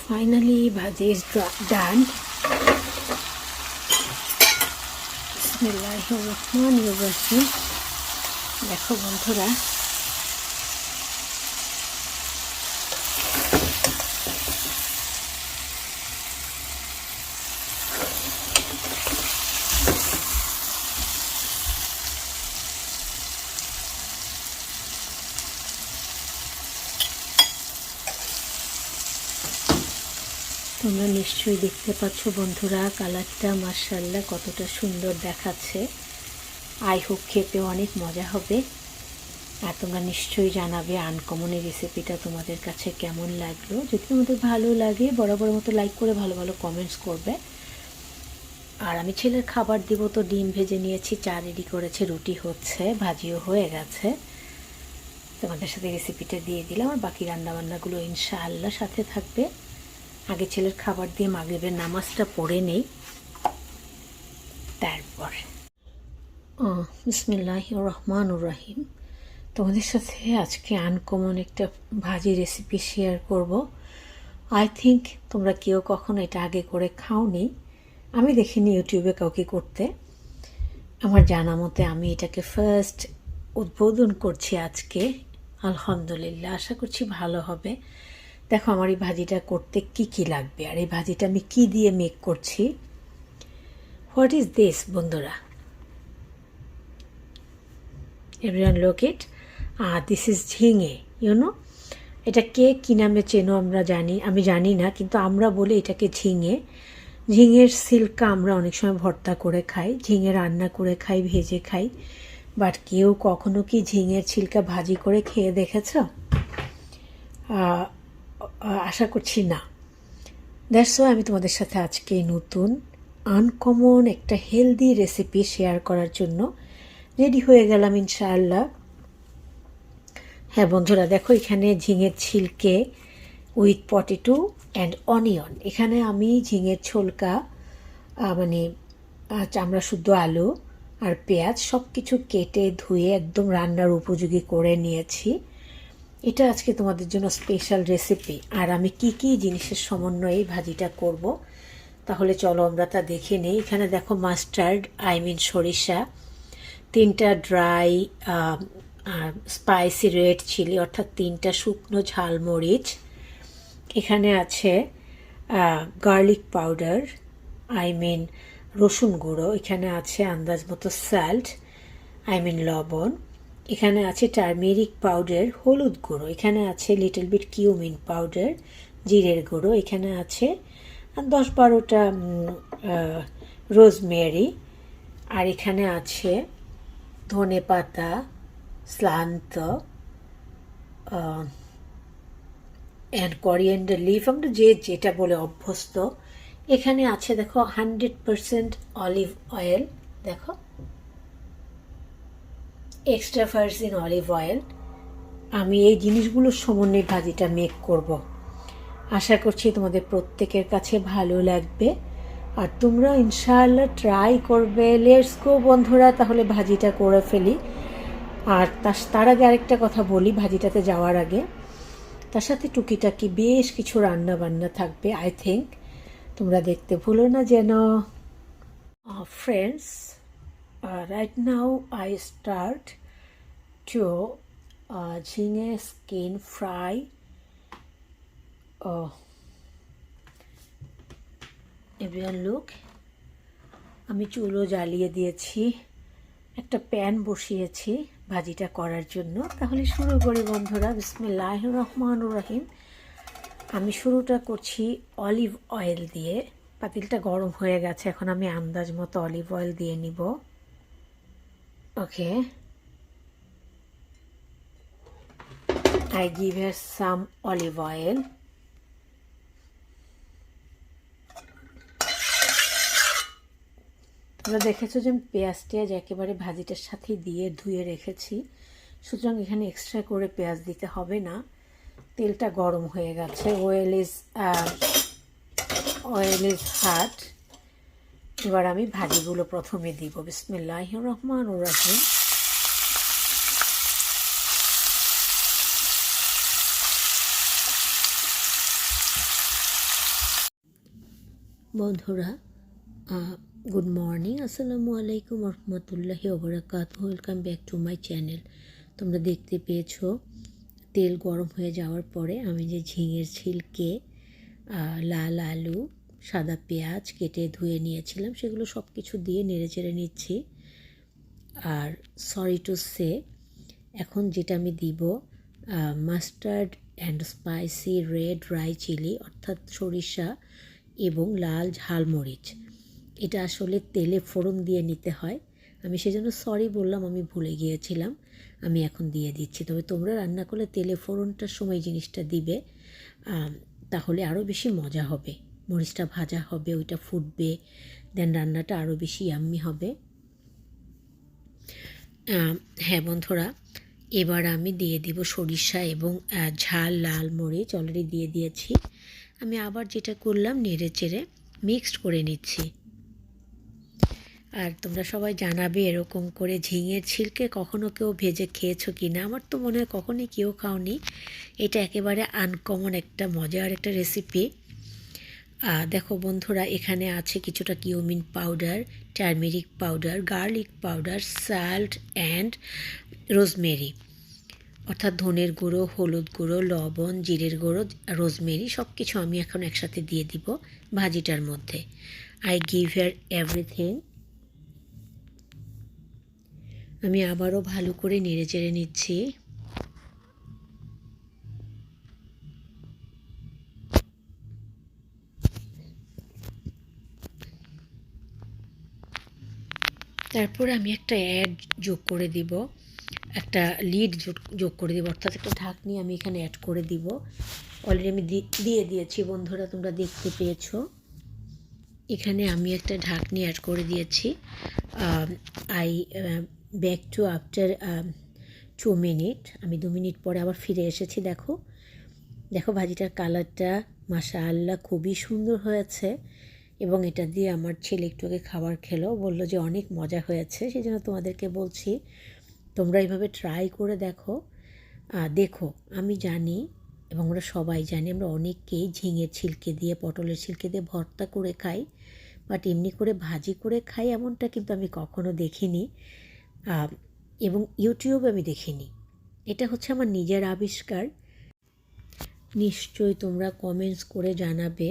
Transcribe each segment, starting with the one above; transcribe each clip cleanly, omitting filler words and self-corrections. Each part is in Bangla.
Finally, bhaji is done. Bismillahirrahmanirrahim. দেখো বন্ধুরা, তোমরা নিশ্চয়ই দেখতে পাচ্ছ বন্ধুরা, কালারটা মাশাআল্লাহ কতটা সুন্দর দেখাচ্ছে। আই হোপ খেতে অনেক মজা হবে। আর তোমরা নিশ্চয়ই জানাবে আনকমন এই রেসিপিটা তোমাদের কাছে কেমন লাগলো। যদি তোমাদের ভালো লাগে বরাবর মতো লাইক করে ভালো ভালো কমেন্টস করবে। আর আমি ছেলের খাবার দিব, তো ডিম ভেজে নিয়েছি, চা রেডি করেছে, রুটি হচ্ছে, ভাজিও হয়ে গেছে। তোমাদের সাথে রেসিপিটা দিয়ে দিলাম। আর বাকি রান্নাবান্নাগুলো ইনশাআল্লাহ সাথে থাকবে। আগে ছেলের খাবার দিয়ে মাগরিবের নামাজটা পড়ে নেই, তারপর বিসমিল্লাহির রহমানির রহিম। তোমাদের সাথে আজকে আনকমন একটা ভাজি রেসিপি শেয়ার করব। আই থিঙ্ক তোমরা কেউ কখনো এটা আগে করে খাওনি। আমি দেখিনি ইউটিউবে কাউকে করতে। আমার জানা মতে আমি এটাকে ফার্স্ট উদ্বোধন করছি আজকে। আলহামদুলিল্লাহ, আশা করছি ভালো হবে। দেখো আমার এই ভাজিটা করতে কি কি লাগবে, আর এই ভাজিটা আমি কি দিয়ে মেক করছি। হোয়াট ইজ দিস বন্ধুরা? Everyone look it. This is ঝিঙে, ইউনো। এটা কে কী নামে চেনো আমি জানি না, কিন্তু আমরা বলি এটাকে ঝিঙে। ঝিঙের সিল্কা আমরা অনেক সময় ভর্তা করে খাই, ঝিঙে রান্না করে খাই, ভেজে খাই। বাট কেউ কখনো কি ঝিঙের ছিলকা ভাজি করে খেয়ে দেখেছ? আশা করছি না। দ্যাটস ওয়াই আমি তোমাদের সাথে আজকে নতুন আনকমন একটা হেলদি রেসিপি শেয়ার করার জন্য রেডি হয়ে গেলাম ইনশাআল্লাহ। হ্যাঁ বন্ধুরা, দেখো এখানে ঝিঙের ছিলকে উইথ পটেটো অ্যান্ড অনিয়ন। এখানে আমি ঝিঙের ছোলকা মানে চামড়া শুদ্ধ আলু আর পেঁয়াজ সব কিছু কেটে ধুয়ে একদম রান্নার উপযোগী করে নিয়েছি। এটা আজকে তোমাদের জন্য স্পেশাল রেসিপি। আর আমি কি কি জিনিসের সমন্বয়ে ভাজিটা করব, তাহলে চলো আমরা তা দেখে নিই। এখানে দেখো মাস্টার্ড, সরিষা, 3টা ড্রাই স্পাইসি রেড চিলি অর্থাৎ 3টা শুকনো ঝালমরিচ। এখানে আছে গার্লিক পাউডার, রসুন গুঁড়ো। এখানে আছে আন্দাজ মতো সল্ট, লবণ। এখানে আছে টার্মেরিক পাউডার, হলুদ গুঁড়ো। এখানে আছে লিটল বিট কিউমিন পাউডার, জিরের গুঁড়ো। এখানে আছে 10-12টা রোজমেরি। আর এখানে আছে ধনে পাতা, স্লান্ত অ্যান্ড করিয়েন্ডার লিফ, আমরা যে যেটা বলে অভ্যস্ত। এখানে আছে দেখো 100% অলিভ অয়েল, দেখো এক্সট্রা ভার্জিন অলিভ অয়েল। আমি এই জিনিসগুলোর সমন্বয়ে ভাজিটা মেক করব। আশা করছি তোমাদের প্রত্যেকের কাছে ভালো লাগবে আর তোমরা ইনশাআল্লাহ ট্রাই করবে। লেটস গো বন্ধুরা, তাহলে ভাজিটা করে ফেলি। আর তার আগে আরেকটা কথা বলি ভাজিটাতে যাওয়ার আগে, তার সাথে টুকিটাকি বেশ কিছু রান্না বান্না থাকবে। আই থিঙ্ক তোমরা দেখতে ভুলো না যেন। Friends, right now I start to ঝিঙে skin fry. Everyone look, আমি চুলো জ্বালিয়ে দিয়েছি, একটা প্যান বসিয়েছি ভাজিটা করার জন্য। তাহলে শুরু করি বন্ধুরা। বিসমিল্লাহির রহমানির রহিম। আমি শুরুটা করছি অলিভ অয়েল দিয়ে। পাতিলটা গরম হয়ে গেছে, এখন আমি আন্দাজ মতো অলিভ অয়েল দিয়ে নিব। ওকে, I give her some olive oil. তোমরা দেখেছো যে আমি পেঁয়াজ টেয়াজ একেবারে ভাজিটার সাথে দিয়ে ধুয়ে রেখেছি, সুতরাং এখানে এক্সট্রা করে পেঁয়াজ দিতে হবে না। তেলটা গরম হয়ে গেছে, অয়েল ইজ হট। এবার আমি ভাজিগুলো প্রথমে দিব। বিসমিল্লাহির রহমানির রহিম। বন্ধুরা, গুড মর্নিং, আসসালামু আলাইকুম রহমতুল্লাহি ওবারাকাতুহু। Welcome back to my channel. তোমরা দেখতে পেয়েছো তেল গরম হয়ে যাওয়ার পরে আমি যে ঝিঙের ছিলকে, লাল আলু, সাদা পেঁয়াজ কেটে ধুয়ে নিয়েছিলাম সেগুলো সব কিছু দিয়ে নেড়ে চেড়ে নিচ্ছি। আর সরি টু সে, এখন যেটা আমি দিব mustard and spicy red dry chilli, অর্থাৎ সরিষা এবং লাল ঝালমরিচ। এটা আসলে তেলে ফোড়ন দিয়ে নিতে হয়। আমি সেজন্য সরি বললাম, আমি ভুলে গিয়েছিলাম। আমি এখন দিয়ে দিচ্ছি। তবে তোমরা রান্না করলে তেলে ফোড়নটার সময় জিনিসটা দিবে, তাহলে আরও বেশি মজা হবে। মরিচটা ভাজা হবে, ওইটা ফুটবে, দেন রান্নাটা আরও বেশি ইয়াম্মি হবে। হ্যাঁ বন্ধুরা, এবার আমি দিয়ে দিব সরিষা এবং ঝাল লাল মরিচ অলরেডি দিয়ে দিয়েছি। আমি আবার যেটা করলাম, নেড়ে চেড়ে মিক্সড করে নিচ্ছি। আর তোমরা সবাই জানাবে এরকম করে ঝিঙের ছিলকে কখনো কেউ ভেজে খেয়েছো কি না। আমার তো মনে হয় কখনই কেউ খাওনি। এটা একেবারে আনকমন একটা মজার একটা রেসিপি। দেখো বন্ধুরা, এখানে আছে কিছুটা cumin powder, turmeric powder, garlic powder, salt and rosemary, অর্থাৎ ধনের গুঁড়ো, হলুদ গুঁড়ো, লবণ, জিরের গুঁড়ো, রোজমেরি সব কিছু আমি এখন একসাথে দিয়ে দিব ভাজিটার মধ্যে। I give here everything. আমি আবারও ভালো করে নেড়ে চেড়ে নিচ্ছি। তারপর আমি একটা অ্যাড যোগ করে দিব, একটা লিড যোগ করে দিব, অর্থাৎ একটা ঢাকনি আমি এখানে অ্যাড করে দিব। অলরেডি আমি দিয়ে দিয়েছি বন্ধুরা, তোমরা দেখতে পেয়েছো। এখানে আমি একটা ঢাকনি অ্যাড করে দিয়েছি। I back to after 2 minute. আমি 2 মিনিট পরে আবার ফিরে এসেছি। দেখো দেখো ভাজিটার কালারটা মাশাআল্লাহ খুবই সুন্দর হয়েছে। এবং এটা দিয়ে আমার ছেলে একটু আগে খাবার খেলো, বললো যে অনেক মজা হয়েছে। সেই জন্য তোমাদেরকে বলছি তোমরা এইভাবে ট্রাই করে দেখো। দেখো, আমি জানি এবং আমরা সবাই জানি, আমরা অনেককেই ঝিঙের ছিলকে দিয়ে, পটলের ছিলকে দিয়ে ভর্তা করে খাই, বাট এমনি করে ভাজি করে খাই এমনটা কিন্তু আমি কখনো দেখিনি, এবং ইউটিউবে আমি দেখিনি। এটা হচ্ছে আমার নিজের আবিষ্কার। নিশ্চয়ই তোমরা কমেন্টস করে জানাবে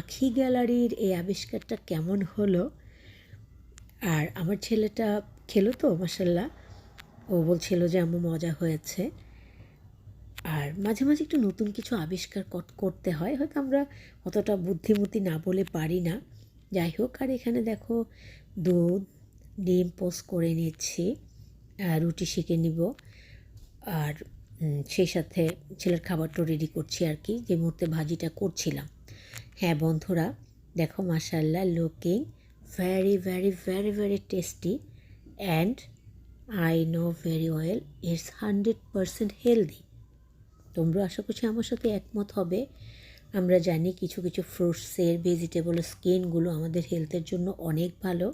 আখি গ্যালারির এই আবিষ্কারটা কেমন হলো। আর আমার ছেলেটা খেলো তো মাশাআল্লাহ, ও বলছিল যে আম্মু মজা হয়েছে। আর মাঝে মাঝে একটু নতুন কিছু আবিষ্কার করতে হয়, হয়তো আমরা অতটা বুদ্ধিমতী না বলে পারি না। যাই হোক, আর এখানে দেখো দুধ, ডিম পোস্ট করে নিচ্ছি, রুটি সেঁকে নিব। আর সেই সাথে ছেলের খাবারটাও রেডি করছি আর কি, যে মুহূর্তে ভাজিটা করছিলাম। হ্যাঁ বন্ধুরা, দেখো মাশাআল্লাহ, looking very very very very tasty and I know very well it's 100% healthy. তোমরা আশা করছি আমার সাথে একমত হবে। আমরা জানি কিছু কিছু ফ্রুটসের, ভেজিটেবলের স্কিনগুলো আমাদের হেলথের জন্য অনেক ভালো।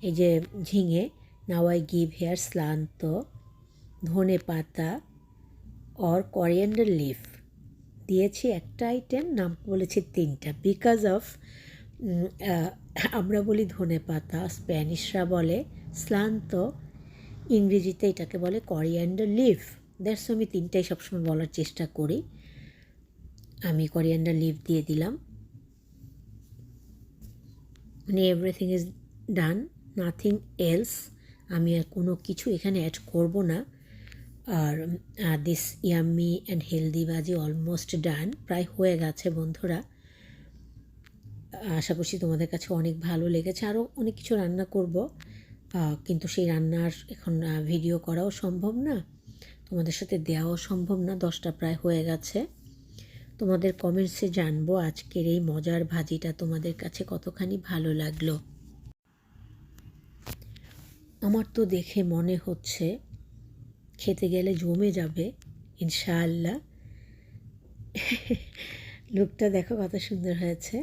এই যে ঝিঙে, নাও আই গিভ হেয়ার স্লান্ত, ধনে পাতা অর কোরিয়ান্ডার লিফ দিয়েছি একটা আইটেম, নাম বলেছি 3টা, বিকজ অফ আমরা বলি ধনে পাতা, স্প্যানিশরা বলে স্লান্ত, ইংরেজিতে এটাকে বলে কোরিয়ান্ডার লিফ। দ্যাটস আমি 3টাই সবসময় বলার চেষ্টা করি। আমি কোরিয়ান্ডার লিফ দিয়ে দিলাম। মানে everything is done, nothing else. আমি আর কোনো কিছু এখানে অ্যাড করব না। আর দিস ইয়াম্মি অ্যান্ড হেলদি ভাজি অলমোস্ট ডান, প্রায় হয়ে গেছে বন্ধুরা। আশা করছি তোমাদের কাছে অনেক ভালো লেগেছে। আরও অনেক কিছু রান্না করব, কিন্তু সেই রান্নার এখন ভিডিও করাও সম্ভব না, তোমাদের সাথে দেওয়াও সম্ভব না। 10টা প্রায় হয়ে গেছে। তোমাদের কমেন্টসে জানবো আজকের এই মজার ভাজিটা তোমাদের কাছে কতখানি ভালো লাগলো। আমার তো দেখে মনে হচ্ছে খেতে গেলে জমে যাবে ইনশাআল্লাহ। লুকটা দেখো কত সুন্দর হয়েছে।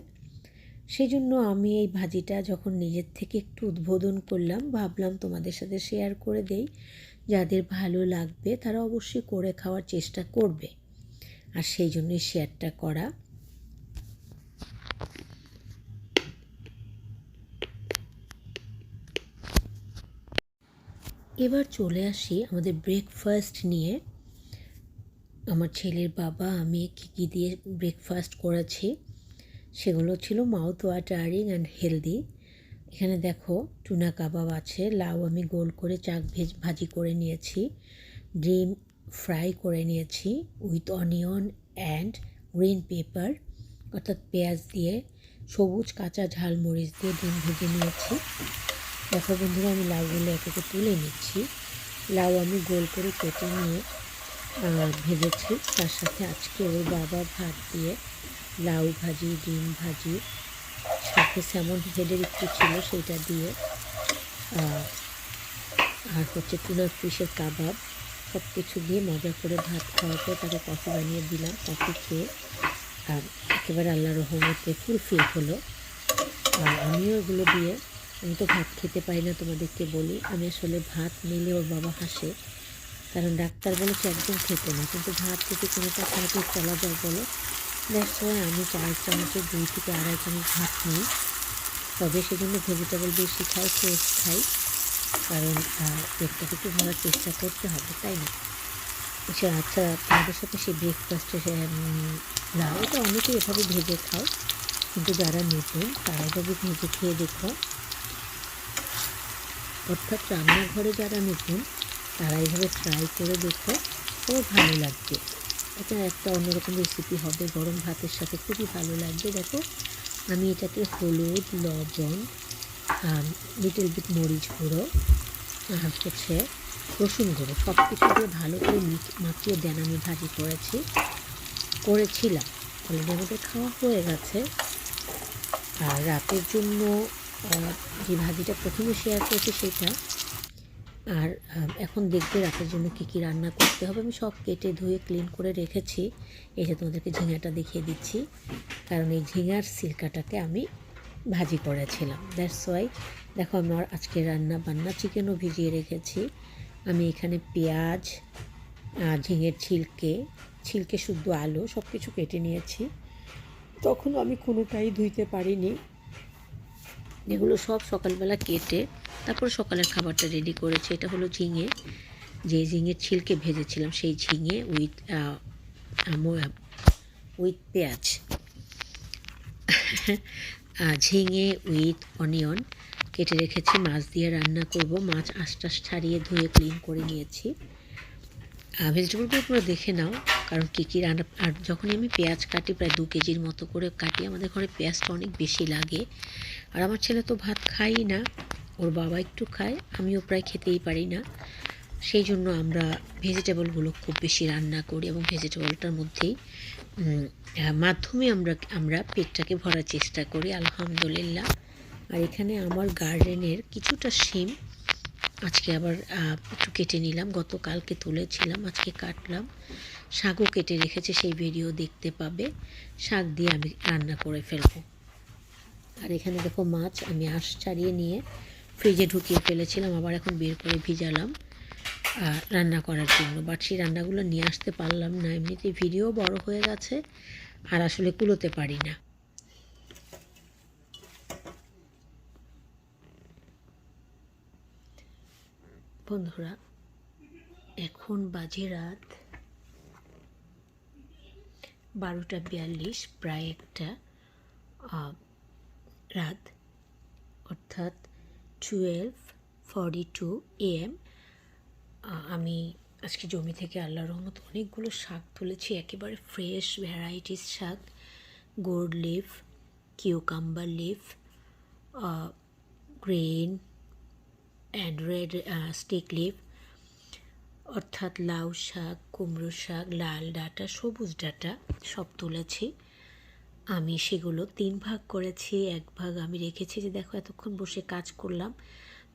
সেই জন্য আমি এই ভাজিটা যখন নিজের থেকে একটু উদ্বোধন করলাম, ভাবলাম তোমাদের সাথে শেয়ার করে দেই। যাদের ভালো লাগবে তারা অবশ্যই করে খাওয়ার চেষ্টা করবে, আর সেই জন্যই শেয়ারটা করা। এবার চলে আসি আমাদের ব্রেকফাস্ট নিয়ে। আমার ছেলের বাবা আমি কী দিয়ে ব্রেকফাস্ট করেছি সেগুলো ছিল মাউথ ওয়াটারিং অ্যান্ড হেলদি। এখানে দেখো টুনা কাবাব আছে, লাউ আমি গোল করে ভাজি করে নিয়েছি, ডিম ফ্রাই করে নিয়েছি with onion and green paper, অর্থাৎ পেঁয়াজ দিয়ে সবুজ কাঁচা ঝালমরিচ দিয়ে ডিম ভেজে নিয়েছি। দেখো বন্ধুরা আমি লাউগুলো এক একে তুলে নিচ্ছি। লাউ আমি গোল করে কেটে নিয়ে ভেজেছি, তার সাথে আজকে ওর বাবা ভাত দিয়ে লাউ ভাজি, ডিম ভাজি, সাথে স্যামন হেডের একটু ছিল সেটা দিয়ে, আর হচ্ছে টুনা ফিশের কাবাব, সব কিছু দিয়ে মজা করে ভাত খাওয়ার পর তাকে কফি বানিয়ে দিলাম। কফি খেয়ে একেবারে আল্লাহর রহমতে ফুলফিল হলো। আর আমিও এগুলো দিয়ে, আমি তো ভাত খেতে পারি না তোমাদেরকে বলি, আমি আসলে ভাত নিলে ওর বাবা হাসে, কারণ ডাক্তার বলেছে একদম খেতে না, কিন্তু ভাত থেকে কোনোটা খাওয়াতে চলা যায় বলো। দ্যাটস ওয়াই আমি 4 চামচে 2 থেকে আড়াই চামচ ভাত নিই। তবে সেজন্য ভেজিটেবল বেশি খাই, ফ্রেশ খাই, কারণ পেটটাকে একটু ভরার চেষ্টা করতে হবে, তাই না? আচ্ছা তোমাদের সাথে সেই ব্রেকফাস্টে লাউ এটা অনেকেই এভাবে ভেজে খাও, কিন্তু যারা নতুন তারা এভাবে ভেজে খেয়ে দেখো, অর্থাৎ রান্নাঘরে যারা নতুন তারা এইভাবে ট্রাই করে দেখো, খুব ভালো লাগবে। এটা একটা অন্যরকম রেসিপি হবে, গরম ভাতের সাথে খুবই ভালো লাগবে। দেখো আমি এটাকে হলুদ, লবণ, লিটল বিট মরিচ গুঁড়ো আর হচ্ছে রসুন গুঁড়ো সব কিছু দিয়ে ভালো করে মাখিয়ে দেন আমি ভাজি করেছিলাম। অলরেডি আমাদের খাওয়া হয়ে গেছে। আর রাতের জন্য যে ভাজিটা প্রথমে শেয়ার করেছি সেটা, আর এখন দেখবে রাতের জন্য কী কী রান্না করতে হবে। আমি সব কেটে ধুয়ে ক্লিন করে রেখেছি। এই যে তোমাদেরকে ঝিঙাটা দেখিয়ে দিচ্ছি, কারণ এই ঝিঙার সিল্কাটাকে আমি ভাজি করেছিলাম। দ্যাটস ওয়াই দেখো আমার আজকে রান্না বান্না, চিকেনও ভিজিয়ে রেখেছি আমি। এখানে পেঁয়াজ, ঝিঙের ছিলকে শুদ্ধ আলু সব কিছু কেটে নিয়েছি। তখন আমি কোনোটাই ধুইতে পারিনি, এগুলো সব সকালবেলা কেটে তারপর সকালের খাবারটা রেডি করেছি। এটা হলো ঝিঙে, যে ঝিঙের ছিলকে ভেজেছিলাম সেই ঝিঙে উইথ পেঁয়াজ, ঝিঙে উইথ অনিয়ন কেটে রেখেছি। মাছ দিয়ে রান্না করব, মাছ আশটাশ ছাড়িয়ে ধুয়ে ক্লিন করে নিয়েছি। ভেজিটেবলগুলো পুরো দেখে নাও, কারণ কী কী রান্না। আর যখন আমি পেঁয়াজ কাটি প্রায় 2 কেজির মতো করে কাটি, আমাদের ঘরে পেঁয়াজটা অনেক বেশি লাগে। আর আমার ছেলে তো ভাত খায়ই না, ওর বাবা একটু খায়, আমিও প্রায় খেতেই পারি না। সেই জন্য আমরা ভেজিটেবলগুলো খুব বেশি রান্না করি, এবং ভেজিটেবলটার মধ্যেই মাধ্যমে আমরা পেটটাকে ভরার চেষ্টা করি, আলহামদুলিল্লাহ। আর এখানে আমার গার্ডেনের কিছুটা শিম আজকে আবার একটু কেটে নিলাম, গতকালকে তুলেছিলাম, আজকে কাটলাম। শাকও কেটে রেখেছে, সেই ভিডিও দেখতে পাবে। শাক দিয়ে আমি রান্না করে ফেলবো। আর এখানে দেখো মাছ আমি আঁশ ছাড়িয়ে নিয়ে ফ্রিজে ঢুকিয়ে ফেলেছিলাম, আবার এখন বের করে ভিজালাম রান্না করার জন্য। বাট সেই রান্নাগুলো নিয়ে আসতে পারলাম না, এমনিতেই ভিডিও বড় হয়ে গেছে আর আসলে কুলোতে পারি না। বন্ধুরা এখন বাজে রাত 12:42, প্রায় একটা রাত, অর্থাৎ 12:42 AM। আমি আজকে জমি থেকে আল্লাহর রহমত অনেকগুলো শাক তুলেছি, একেবারে ফ্রেশ ভ্যারাইটিস শাক, gourd leaf, cucumber leaf, green and red stick leaf, অর্থাৎ লাউ শাক, কুমড়ো শাক, লাল ডাঁটা, সবুজ ডাঁটা সব তুলেছি। আমি সেগুলো 3 ভাগ করেছি, 1 ভাগ আমি রেখেছি। যে দেখো এতক্ষণ বসে কাজ করলাম,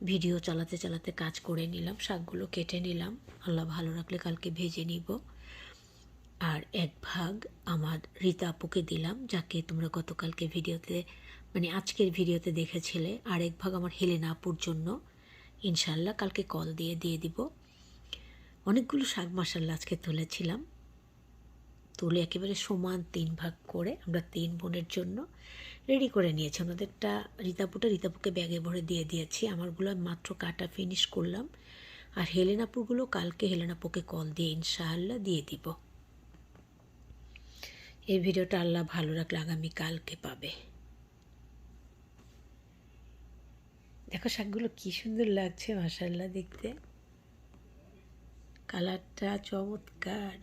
ভিডিও চালাতে চালাতে কাজ করে নিলাম, শাকগুলো কেটে নিলাম, আল্লাহ ভালো রাখলে কালকে ভেজে নিব। আর 1 ভাগ আমার রীতা আপুকে দিলাম, যাকে তোমরা গতকালকে ভিডিওতে মানে আজকের ভিডিওতে দেখেছিলে। আর 1 ভাগ আমার হেলেনা আপুর জন্য, ইনশাল্লাহ কালকে কল দিয়ে দিব। অনেকগুলো শাক মাশাল্লাহ আজকে তুলেছিলাম, তুলে একেবারে সমান 3 ভাগ করে আমরা 3 বোনের জন্য রেডি করে নিয়েছি। ওনাদেরটা রীতাপুকে ব্যাগে ভরে দিয়ে দিয়েছি, আমারগুলো মাত্র কাটা ফিনিশ করলাম। আর হেলেনাপুগুলো কালকে হেলেনাপুকে কল দিয়ে ইনশাআল্লাহ দিয়ে দিব। এই ভিডিওটা আল্লাহ ভালো রাখলে আগামী কালকে পাবে। দেখো শাকগুলো কি সুন্দর লাগছে মাশাআল্লাহ, দেখতে কালারটা চমৎকার।